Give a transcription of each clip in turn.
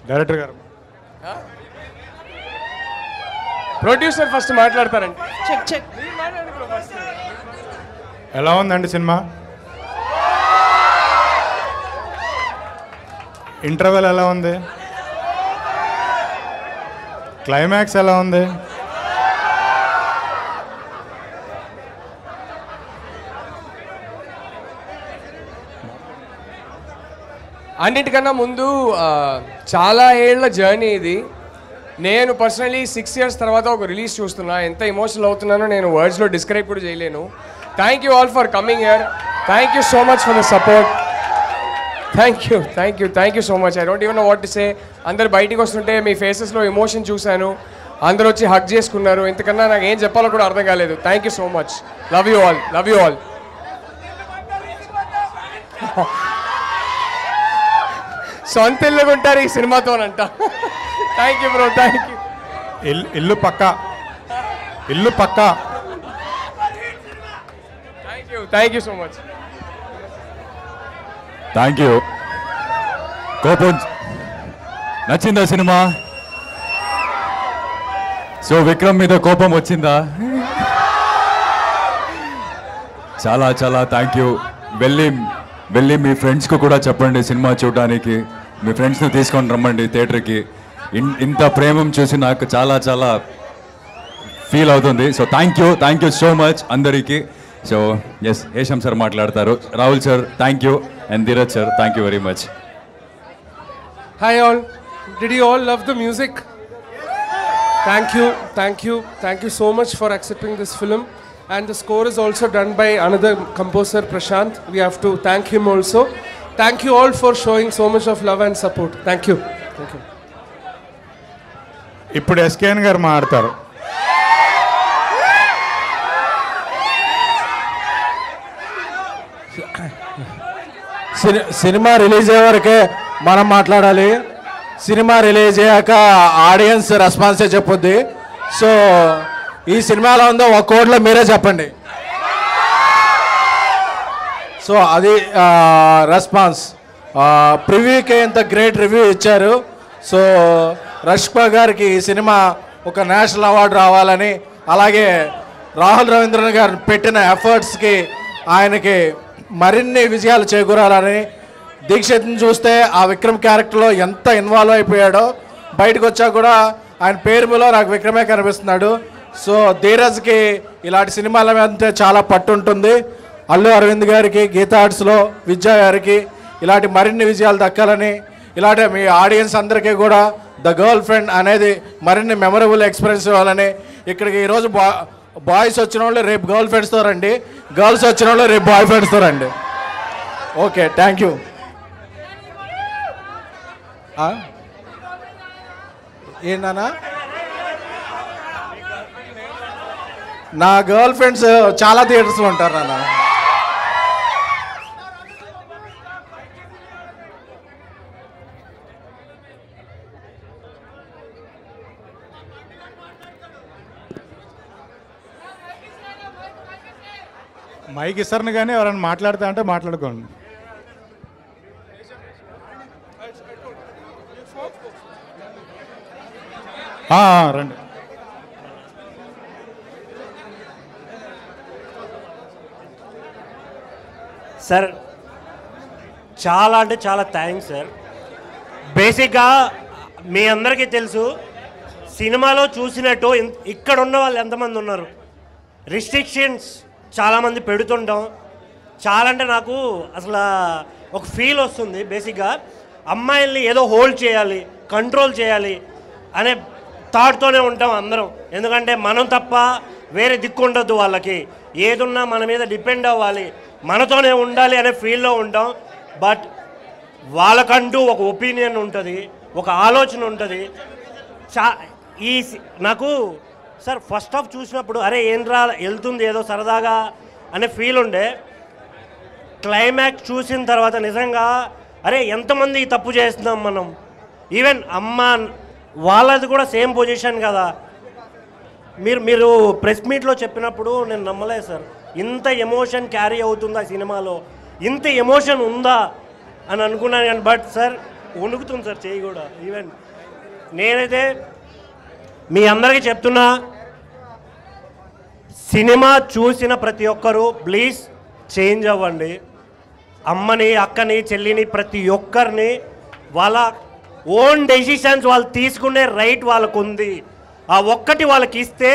Director గారు, producer first మాట్లాడతారండి. Check check. ఎలా ఉందండి సినిమా? ఇంటర్వెల్ ఎలా ఉంది? క్లైమాక్స్ ఎలా ఉంది? అన్నిటికన్నా ముందు చాలా ఏళ్ల జర్నీ ఇది. నేను పర్సనలీ 6 years తర్వాత ఒక రిలీజ్ చూస్తున్నా. ఎంత ఎమోషనల్ అవుతున్నానో నేను వర్డ్స్లో డిస్క్రైబ్ కూడా చేయలేను. Thank you all for coming here. Thank you so much for the support. Thank you so much. I don't even know what to say. అందరు బయటికి వస్తుంటే మీ ఫేసెస్లో ఎమోషన్ చూశాను. అందరూ వచ్చి హగ్ చేసుకున్నారు. ఇంతకన్నా నాకు ఏం చెప్పాలో కూడా అర్థం కాలేదు. Thank you so much. Love you all. సొంత ఇల్లుగా ఉంటారు ఈ సినిమాతోనంట. Thank you bro, thank you. ఇల్లు పక్కా. Thank you so much. Thank you. కోపం నచ్చిందా సినిమా? సో విక్రమ్ మీద కోపం వచ్చిందా? చాలా చాలా థ్యాంక్ యూ. వెళ్ళి మీ ఫ్రెండ్స్కి కూడా చెప్పండి సినిమా చూడడానికి. మీ ఫ్రెండ్స్ని తీసుకొని రమ్మండి థియేటర్కి. ఇంత ప్రేమం చూసి నాకు చాలా చాలా ఫీల్ అవుతుంది. So thank you so much అందరికీ. సో ఎస్, హేషం సార్ మాట్లాడతారు. Rahul sir thank you, and Dheeraj sir thank you very much. Hi all, did you all love the music? Thank you so much for accepting this film. And the score is also done by another composer, Prashant. We have to thank him also. Thank you all for showing so much of love and support. Thank you. ఇప్పుడు SKN గారు మాట్లాడతారు. Cinema release అయ్యే వరకే మనం మాట్లాడాలి. Cinema release అయ్యాక audience రెస్పాన్సే చెప్పొద్ది. So ఈ సినిమాలో ఉందో ఒక కోడ్లో మీరే చెప్పండి. సో అది రెస్పాన్స్. ప్రివ్యూకి ఇంత గ్రేట్ రివ్యూ ఇచ్చారు. సో రష్పా గారికి ఈ సినిమా ఒక నేషనల్ అవార్డు రావాలని, అలాగే రాహుల్ రవీంద్రన్ గారు పెట్టిన ఎఫర్ట్స్కి ఆయనకి మరిన్ని విజయాలు చేకూరాలని, దీక్షిత్ని చూస్తే ఆ విక్రమ్ క్యారెక్టర్లో ఎంత ఇన్వాల్వ్ అయిపోయాడో బయటకు వచ్చా కూడా ఆయన పేరులో నాకు విక్రమే కనిపిస్తున్నాడు. సో ధీరజ్కి ఇలాంటి సినిమాల మీద చాలా పట్టు ఉంటుంది. అల్లు అరవింద్ గారికి, గీతా ఆర్ట్స్లో విద్యా గారికి ఇలాంటి మరిన్ని విజయాలు దక్కాలని, ఇలాంటి మీ ఆడియన్స్ అందరికీ కూడా ద గర్ల్ ఫ్రెండ్ అనేది మరిన్ని మెమరబుల్ ఎక్స్పీరియన్స్ ఇవ్వాలని, ఇక్కడికి ఈరోజు బాయ్స్ వచ్చిన వాళ్ళు రేపు గర్ల్ ఫ్రెండ్స్తో రండి, గర్ల్స్ వచ్చిన వాళ్ళు రేపు బాయ్ ఫ్రెండ్స్తో రండి. Okay, thank you. ఏంటన్నా? నా గర్ల్ ఫ్రెండ్స్ చాలా థియేటర్స్లో ఉంటారు నాన్న. మైక్ ఇస్తారని కానీ ఎవరైనా మాట్లాడుతా అంటే మాట్లాడుకోండి. రండి. సార్ చాలా అంటే చాలా థ్యాంక్స్ సార్. బేసిక్గా మీ అందరికీ తెలుసు, సినిమాలో చూసినట్టు ఇక్కడ ఉన్న వాళ్ళు ఎంతమంది ఉన్నారు. రిస్ట్రిక్షన్స్ చాలామంది పెడుతుంటాం. చాలా అంటే నాకు అసలు ఒక ఫీల్ వస్తుంది. బేసిక్గా అమ్మాయిల్ని ఏదో హోల్డ్ చేయాలి, కంట్రోల్ చేయాలి అనే థాట్తోనే ఉంటాం అందరం. ఎందుకంటే మనం తప్ప వేరే దిక్కు ఉండొద్దు, వాళ్ళకి ఏదున్నా మన మీద డిపెండ్ అవ్వాలి, మనతోనే ఉండాలి అనే ఫీల్లో ఉంటాం. బట్ వాళ్ళకంటూ ఒక ఒపీనియన్ ఉంటుంది, ఒక ఆలోచన ఉంటుంది. నాకు సార్ ఫస్ట్ హాఫ్ చూసినప్పుడు అరే ఏంట్రా వెళ్తుంది ఏదో సరదాగా అనే ఫీల్ ఉండే. క్లైమాక్స్ చూసిన తర్వాత నిజంగా అరే ఎంతమంది తప్పు చేస్తున్నాం మనం. ఈవెన్ అమ్మ వాళ్ళది కూడా సేమ్ పొజిషన్ కదా. మీరు ప్రెస్ మీట్లో చెప్పినప్పుడు నేను నమ్మలేదు సార్, ఇంత ఎమోషన్ క్యారీ అవుతుందా సినిమాలో, ఇంత ఎమోషన్ ఉందా అని అనుకున్నాను. కానీ బట్ సార్ వణుకుతుంది సార్ చేయి కూడా. ఈవెన్ నేనైతే మీ అందరికీ చెప్తున్నా, సినిమా చూసిన ప్రతి ఒక్కరూ ప్లీజ్ చేంజ్ అవ్వండి. అమ్మని, అక్కని, చెల్లిని, ప్రతి ఒక్కరిని వాళ్ళ ఓన్ డెసిషన్స్ వాళ్ళు తీసుకునే రైట్ వాళ్ళకు ఉంది. ఆ ఒక్కటి వాళ్ళకి ఇస్తే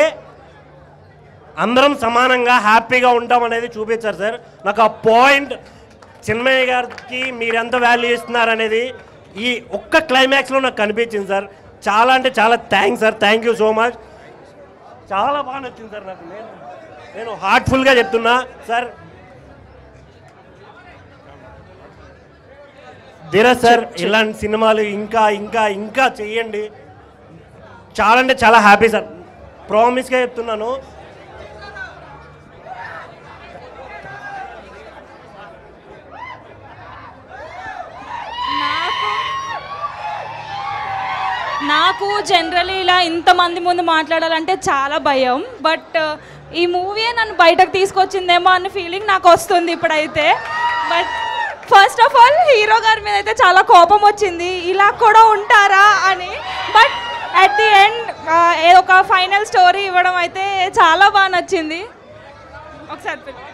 అందరం సమానంగా హ్యాపీగా ఉంటాం అనేది చూపించారు సార్. నాకు ఆ పాయింట్ చిన్మయ్య గారికి మీరు ఎంత వాల్యూ ఇస్తున్నారు అనేది ఈ ఒక్క క్లైమాక్స్లో నాకు కనిపించింది సార్. చాలా అంటే చాలా thanks sir. Thank you so much. చాలా బాగా నచ్చింది సార్ నాకు. నేను హార్ట్ఫుల్గా చెప్తున్నా సార్. ధీరజ్ సార్, ఇలాంటి సినిమాలు ఇంకా ఇంకా ఇంకా చెయ్యండి. చాలా అంటే చాలా హ్యాపీ సార్. ప్రామిస్గా చెప్తున్నాను. నాకు జనరలీ ఇలా ఇంతమంది ముందు మాట్లాడాలంటే చాలా భయం. బట్ ఈ మూవీయే నన్ను బయటకు తీసుకొచ్చిందేమో అన్న ఫీలింగ్ నాకు వస్తుంది ఇప్పుడైతే. But first of all hero గారి మీద అయితే చాలా కోపం వచ్చింది, ఇలా కూడా ఉంటారా అని. బట్ అట్ ది ఎండ్ ఒక ఫైనల్ స్టోరీ ఇవ్వడం అయితే చాలా బాగా నచ్చింది. ఒకసారి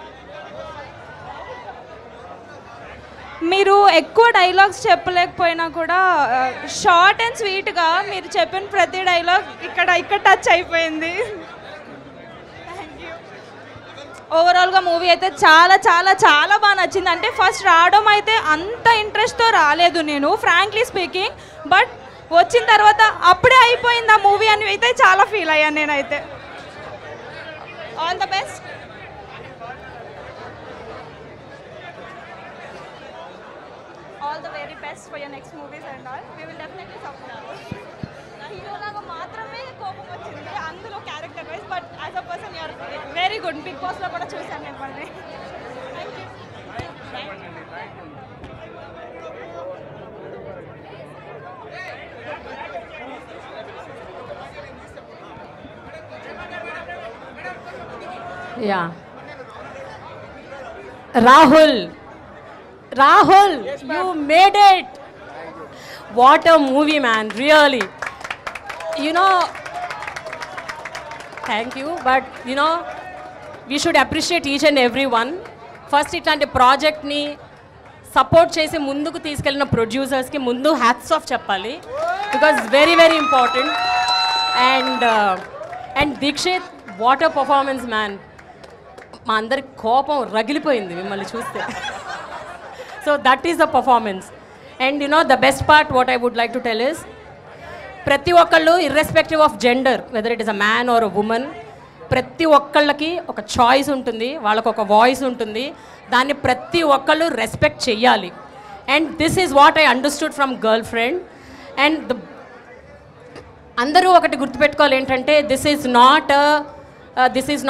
మీరు ఎక్కువ డైలాగ్స్ చెప్పలేకపోయినా కూడా షార్ట్ అండ్ స్వీట్గా మీరు చెప్పిన ప్రతి డైలాగ్ ఇక్కడ టచ్ అయిపోయింది. ఓవరాల్గా మూవీ అయితే చాలా చాలా చాలా బాగా నచ్చింది. అంటే ఫస్ట్ రావడం అయితే అంత ఇంట్రెస్ట్తో రాలేదు నేను, ఫ్రాంక్లీ స్పీకింగ్. బట్ వచ్చిన తర్వాత అప్పుడే అయిపోయింది ఆ మూవీ అని అయితే చాలా ఫీల్ అయ్యాను నేనైతే. All the best. All the very best for your next movies and all. We will definitely support you. Hero laga maatrame కోపం వచ్చింది అందులో character wise. But as a person you are very good. Bigg Boss లో కూడా చూసాను నేను మళ్ళీ. Yeah. Rahul, you made it. What a movie, man, really. You know, thank you, but you know, we should appreciate each and every one. First, ఇట్లాంటి ప్రాజెక్ట్ని support చేసి ముందుకు తీసుకెళ్ళిన ప్రొడ్యూసర్స్కి ముందు హ్యాట్స్ ఆఫ్ చెప్పాలి, because very very important. And Dikshit, what a performance man. మా అందరి కోపం రగిలిపోయింది మిమ్మల్ని చూస్తే. So that is the performance. And you know, the best part what I would like to tell is, ప్రతి ఒక్కళ్ళు irrespective of gender, whether it is a man or a woman, ప్రతి ఒక్కళ్ళకి ఒక చాయిస్ ఉంటుంది, వాళ్ళకు ఒక వాయిస్ ఉంటుంది, దాన్ని ప్రతి ఒక్కళ్ళు రెస్పెక్ట్ చెయ్యాలి. And this is what I understood from girlfriend. And అందరూ ఒకటి గుర్తుపెట్టుకోవాలి ఏంటంటే, this is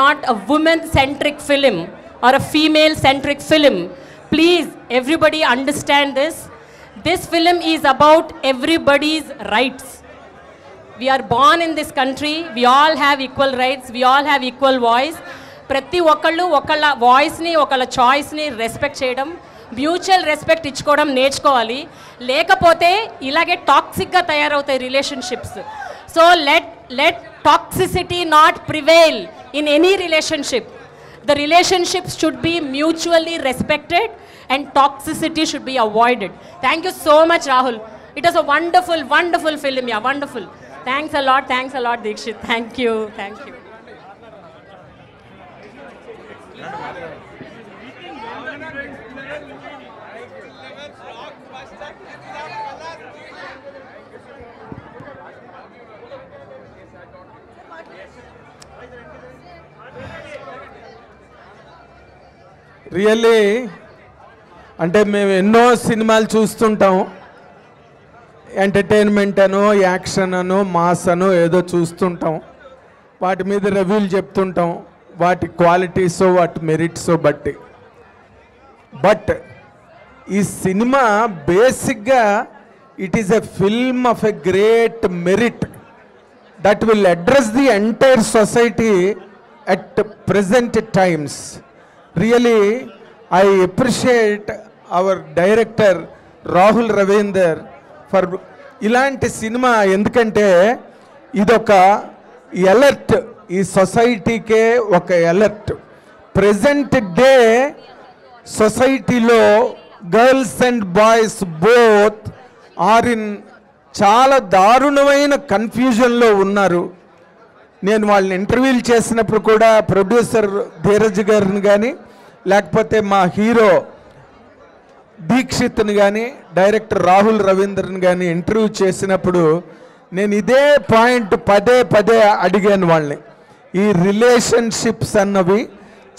not a women centric film or a female centric film. Please, everybody understand this. This film is about everybody's rights. We are born in this country. We all have equal rights. We all have equal voice. ప్రతి ఒక్కళ్ళు ఒకళ్ళ వాయిస్ని, ఒకళ్ళ చాయిస్ని respect చేయడం, mutual respect ఇచ్చుకోవడం నేర్చుకోవాలి. లేకపోతే ఇలాగే టాక్సిక్గా తయారవుతాయి relationships. So let toxicity not prevail in any relationship. The relationships should be mutually respected and toxicity should be avoided. Thank you so much, Rahul. It was a wonderful, wonderful film. Yeah, wonderful. Thanks a lot, Dikshit. Thank you. Really అంటే మేము ఎన్నో సినిమాలు చూస్తుంటాం, entertainment అనో, action అనో, mass అనో ఏదో చూస్తుంటాం, వాటి మీద రివ్యూలు చెప్తుంటాం, వాటి క్వాలిటీసో వాటి మెరిట్సో బట్టి. బట్ ఈ సినిమా బేసిక్గా it is a film of a great merit that will address the entire society at present times. Really, I appreciate our director Rahul Ravindra for ఇలాంటి సినిమా. ఎందుకంటే ఇదొక ఎలర్ట్, ఈ సొసైటీకే ఒక ఎలర్ట్. ప్రెజెంట్ డే సొసైటీలో girls and boys both are in చాలా దారుణమైన కన్ఫ్యూజన్లో ఉన్నారు. నేను వాళ్ళని ఇంటర్వ్యూలు చేసినప్పుడు కూడా ప్రొడ్యూసర్ ధీరజ్ గారిని కానీ లేకపోతే మా హీరో దీక్షిత్ని కానీ డైరెక్టర్ రాహుల్ రవీంద్రని కానీ ఇంటర్వ్యూ చేసినప్పుడు నేను ఇదే పాయింట్ పదే పదే అడిగాను వాళ్ళని. ఈ రిలేషన్షిప్స్ అన్నవి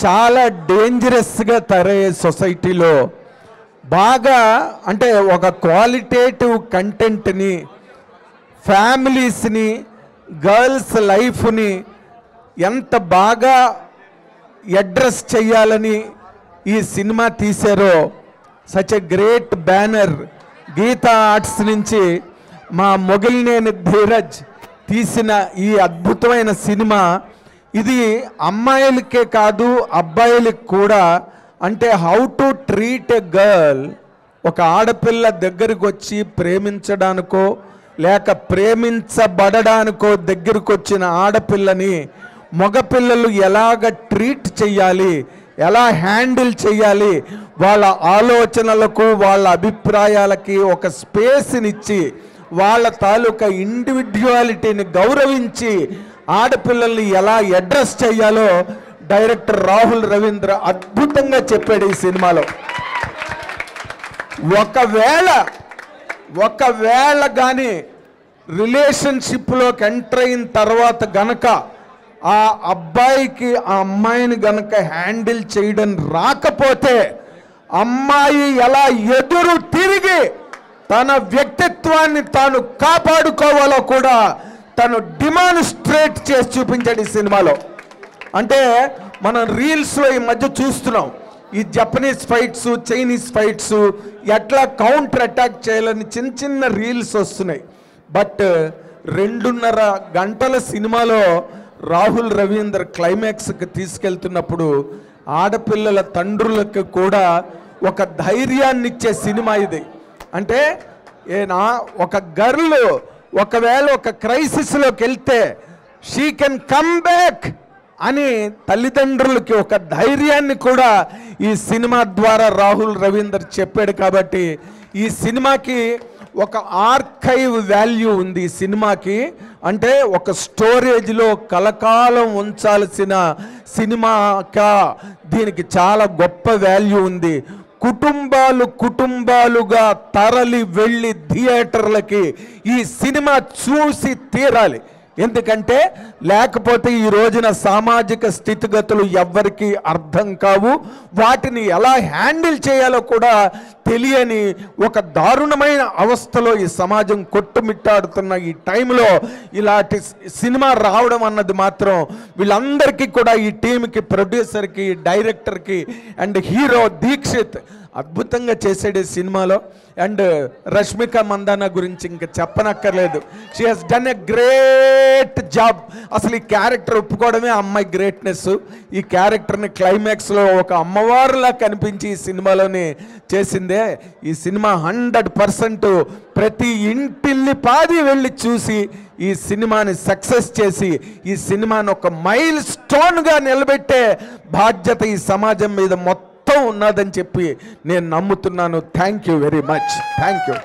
చాలా డేంజరస్గా తయారయ్యే సొసైటీలో బాగా అంటే ఒక క్వాలిటేటివ్ కంటెంట్ని, ఫ్యామిలీస్ని, గర్ల్స్ లైఫ్ని ఎంత బాగా అడ్రస్ చేయాలని ఈ సినిమా తీశారో, such a great banner Geetha Arts నుంచి మా మొగిలినేని ధీరజ్ తీసిన ఈ అద్భుతమైన సినిమా ఇది అమ్మాయిలకే కాదు అబ్బాయిలకు కూడా. అంటే how to treat a girl, ఒక ఆడపిల్ల దగ్గరికి వచ్చి ప్రేమించడానికో లేక ప్రేమించబడడానికో దగ్గరికి వచ్చిన ఆడపిల్లని మగపిల్లలు ఎలాగ ట్రీట్ చేయాలి, ఎలా హ్యాండిల్ చేయాలి, వాళ్ళ ఆలోచనలకు వాళ్ళ అభిప్రాయాలకి ఒక స్పేస్నిచ్చి వాళ్ళ తాలూకా ఇండివిడ్యువాలిటీని గౌరవించి ఆడపిల్లల్ని ఎలా అడ్రస్ చేయాలో డైరెక్టర్ రాహుల్ రవీంద్ర అద్భుతంగా చెప్పాడు ఈ సినిమాలో. ఒకవేళ కానీ రిలేషన్షిప్లోకి ఎంటర్ అయిన తర్వాత గనక ఆ అబ్బాయికి ఆ అమ్మాయిని గనక హ్యాండిల్ చేయడం రాకపోతే అమ్మాయి ఎలా ఎదురు తిరిగి తన వ్యక్తిత్వాన్ని తాను కాపాడుకోవాలో కూడా తను డిమాన్స్ట్రేట్ చేసి చూపించాడు ఈ సినిమాలో. అంటే మనం రీల్స్లో ఈ మధ్య చూస్తున్నాం, ఈ జపనీస్ ఫైట్స్, చైనీస్ ఫైట్స్ ఎట్లా కౌంటర్ అటాక్ చేయాలని చిన్న చిన్న రీల్స్ వస్తున్నాయి. బట్ 2.5 గంటల సినిమాలో రాహుల్ రవీంద్ర క్లైమాక్స్కి తీసుకెళ్తున్నప్పుడు ఆడపిల్లల తండ్రులకు కూడా ఒక ధైర్యాన్ని ఇచ్చే సినిమా ఇది. అంటే ఒక గర్ల్ ఒకవేళ ఒక క్రైసిస్లోకి వెళ్తే షీ కెన్ కమ్ బ్యాక్ అని తల్లిదండ్రులకి ఒక ధైర్యాన్ని కూడా ఈ సినిమా ద్వారా రాహుల్ రవీంద్ర చెప్పాడు. కాబట్టి ఈ సినిమాకి ఒక ఆర్కైవ్ వాల్యూ ఉంది. ఈ సినిమాకి అంటే ఒక స్టోరేజ్లో కలకాలం ఉంచాల్సిన సినిమాగా దీనికి చాలా గొప్ప వాల్యూ ఉంది. కుటుంబాలుగా తరలి వెళ్ళి థియేటర్లకి ఈ సినిమా చూసి తీరాలి. ఎందుకంటే లేకపోతే ఈ రోజున సామాజిక స్థితిగతులు ఎవ్వరికీ అర్థం కావు, వాటిని ఎలా హ్యాండిల్ చేయాలో కూడా తెలియని ఒక దారుణమైన అవస్థలో ఈ సమాజం కొట్టుమిట్టాడుతున్న ఈ టైంలో ఇలాంటి సినిమా రావడం అన్నది మాత్రం వీళ్ళందరికీ కూడా, ఈ టీంకి, ప్రొడ్యూసర్కి, డైరెక్టర్కి అండ్ హీరో దీక్షిత్ అద్భుతంగా చేసాడు ఈ సినిమాలో. అండ్ రష్మిక మందాన గురించి ఇంకా చెప్పనక్కర్లేదు. She has done a great job. అసలు ఈ క్యారెక్టర్ ఒప్పుకోవడమే అమ్మాయి గ్రేట్నెస్. ఈ క్యారెక్టర్ని క్లైమాక్స్లో ఒక అమ్మవారులా కనిపించి ఈ సినిమాలోనే చేసిందే. ఈ సినిమా 100% ప్రతి ఇంటిల్ని పాది వెళ్ళి చూసి ఈ సినిమాని సక్సెస్ చేసి ఈ సినిమాని ఒక మైల్ స్టోన్గా నిలబెట్టే బాధ్యత ఈ సమాజం మీద మొత్తం ఉన్నదని చెప్పి నేను నమ్ముతున్నాను. Thank you very much.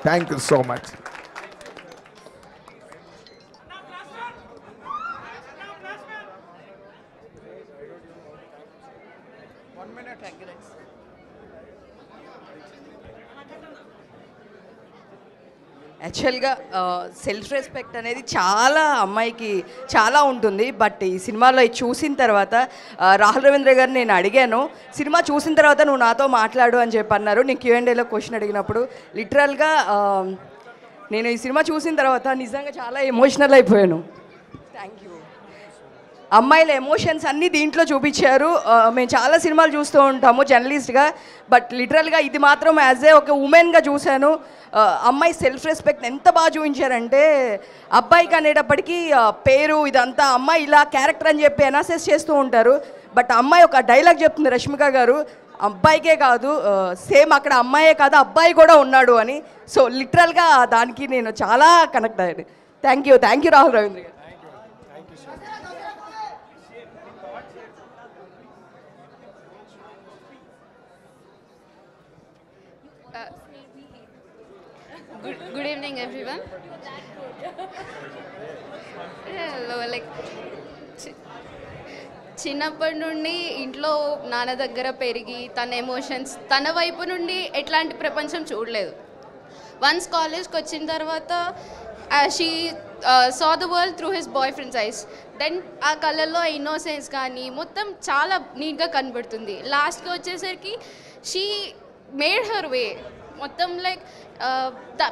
Thank you so much. యాక్చువల్గా సెల్ఫ్ రెస్పెక్ట్ అనేది చాలా అమ్మాయికి చాలా ఉంటుంది. బట్ ఈ సినిమాలో చూసిన తర్వాత రాహుల్ రవీంద్ర గారిని నేను అడిగాను, సినిమా చూసిన తర్వాత నువ్వు నాతో మాట్లాడు అని చెప్పి అన్నారు. నేను Q&Aలో క్వశ్చన్ అడిగినప్పుడు లిటరల్గా నేను ఈ సినిమా చూసిన తర్వాత నిజంగా చాలా ఎమోషనల్ అయిపోయాను. Thank you. అమ్మాయిల ఎమోషన్స్ అన్నీ దీంట్లో చూపించారు. మేము చాలా సినిమాలు చూస్తూ ఉంటాము జర్నలిస్ట్గా, బట్ లిటరల్గా ఇది మాత్రం యాజ్ ఏ ఒక ఉమెన్గా చూశాను. అమ్మాయి సెల్ఫ్ రెస్పెక్ట్ ఎంత బాగా చూపించారంటే, అబ్బాయికి అనేటప్పటికీ పేరు ఇదంతా అమ్మాయి ఇలా క్యారెక్టర్ అని చెప్పి అనాసెస్ చేస్తూ ఉంటారు. బట్ అమ్మాయి ఒక డైలాగ్ చెప్తుంది రష్మిక గారు, అబ్బాయికే కాదు సేమ్ అక్కడ అమ్మాయే కాదు అబ్బాయి కూడా ఉన్నాడు అని. సో లిటరల్గా దానికి నేను చాలా కనెక్ట్ అయ్యాను. థ్యాంక్ యూ రాహుల్ రవీంద్ర గారు. Good evening, everyone. Hello, like చిన్నప్పటి నుండి ఇంట్లో నాన్న దగ్గర పెరిగి తన ఎమోషన్స్ తన వైపు నుండి ఎట్లాంటి ప్రపంచం చూడలేదు. వన్స్ కాలేజ్కి వచ్చిన తర్వాత she saw the world through his boyfriend's eyes. Then ఆ కళ్ళల్లో ఇన్నోసెన్స్ కానీ మొత్తం చాలా నీట్గా కనబడుతుంది. లాస్ట్కి వచ్చేసరికి షీ మేడ్ హర్ వే. మొత్తం లైక్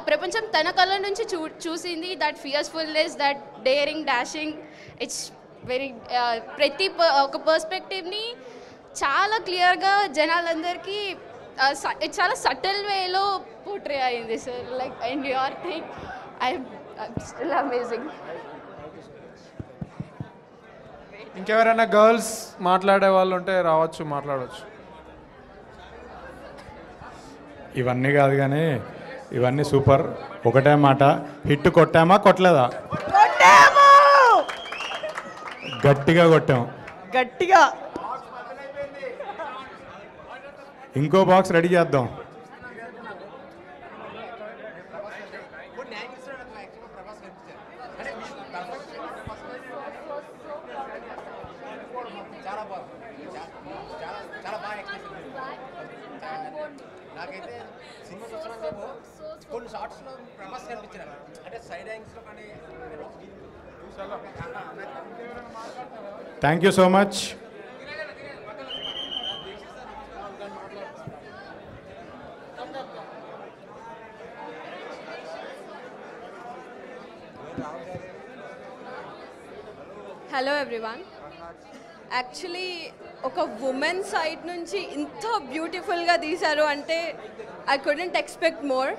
ప్రపంచం తన కళ్ళ నుంచి చూసింది. That fearfulness, that daring, dashing, it's very ప్రతి ఒక పర్స్పెక్టివ్ని చాలా క్లియర్గా జనాలందరికీ చాలా సటిల్ వేలో పోర్ట్రే అయింది sir. Like and your thing I'm still amazing. ఇంకెవరైనా గర్ల్స్ మాట్లాడే వాళ్ళు ఉంటే రావచ్చు, మాట్లాడవచ్చు. ఇవన్నీ కాదు కానీ ఇవన్నీ సూపర్. ఒకటే మాట, హిట్ కొట్టామా కొట్టలేదా? గట్టిగా కొట్టాం. గట్టిగా ఇంకో బాక్స్ రెడీ చేద్దాం. Thank you so much. Hello everyone. Actually ఒక ఉమెన్ సైడ్ నుంచి ఇంత బ్యూటిఫుల్గా తీశారు అంటే I couldn't expect more.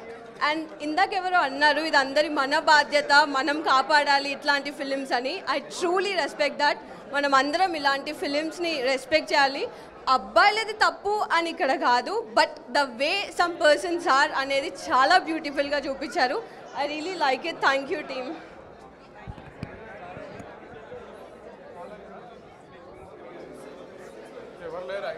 And ఇందాక ఎవరో అన్నారు ఇది అందరి మన బాధ్యత, మనం కాపాడాలి ఇట్లాంటి ఫిలిమ్స్ అని. I truly respect that. మనం అందరం ఇలాంటి ఫిలిమ్స్ని రెస్పెక్ట్ చేయాలి. అబ్బాయిలది తప్పు అని ఇక్కడ కాదు, but the way some persons are అనేది చాలా బ్యూటిఫుల్గా చూపించారు. I really like it. Thank you team. ఎవరు లేరా?